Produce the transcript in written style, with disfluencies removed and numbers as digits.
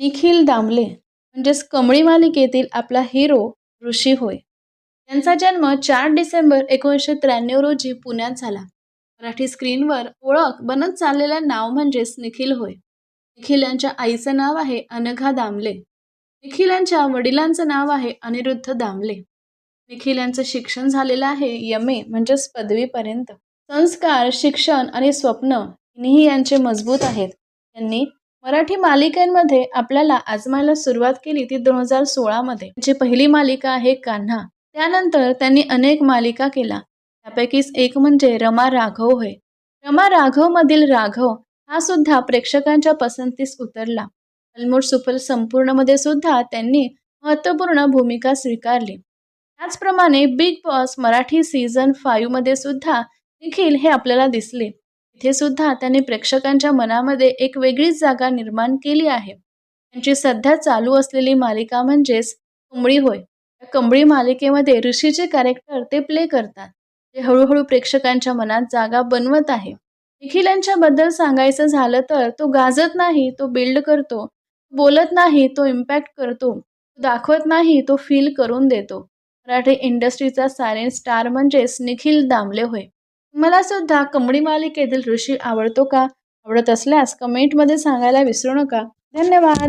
निखिल दामले म्हणजेच कमळी मालिकेतील आपला हिरो ऋषी होय. त्यांचा जन्म 4 डिसेंबर 1993 रोजी पुण्यात झाला. मराठी स्क्रीनवर ओळख बनत चाललेलं नाव म्हणजेच निखिल होय. निखिल यांच्या आईचं नाव आहे अनघा दामले. निखिल यांच्या वडिलांचं नाव आहे अनिरुद्ध दामले. निखिल यांचं शिक्षण झालेलं आहे MA म्हणजेच पदवीपर्यंत. संस्कार, शिक्षण आणि स्वप्न तिन्ही यांचे मजबूत आहेत. त्यांनी मराठी मालिकांमध्ये आपल्याला आजमायला सुरुवात केली ती 2016 मध्ये. त्यांची पहिली मालिका आहे कान्हा. त्यानंतर त्यांनी अनेक मालिका केल्या. त्यापैकीच एक म्हणजे रमा राघव होय. रमा राघव मधील राघव हा सुद्धा प्रेक्षकांच्या पसंतीस उतरला. अलमोड सुफल संपूर्ण मध्ये सुद्धा त्यांनी महत्त्वपूर्ण भूमिका स्वीकारली. त्याचप्रमाणे बिग बॉस मराठी सीझन 5 मध्ये सुद्धा निखिल हे आपल्याला दिसले. इथे सुद्धा त्यांनी प्रेक्षकांच्या मनामध्ये एक वेगळीच जागा निर्माण केली आहे. त्यांची सध्या चालू असलेली मालिका म्हणजेच कमळी होय. या कमळी मालिकेमध्ये ऋषीचे कॅरेक्टर ते प्ले करतात, जे हळूहळू प्रेक्षकांच्या मनात जागा बनवत आहे. निखिल यांच्याबद्दल सांगायचं झालं तर तो गाजत नाही, तो बिल्ड करतो. बोलत नाही, तो इम्पॅक्ट करतो. तो दाखवत नाही, तो फील करून देतो. मराठी इंडस्ट्रीचा सायलेंट स्टार म्हणजेच निखिल दामले होय. मला सुद्धा कमळी मालिकेतील ऋषी आवडतो का? आवडत असल्यास कमेंटमध्ये सांगायला विसरू नका. धन्यवाद.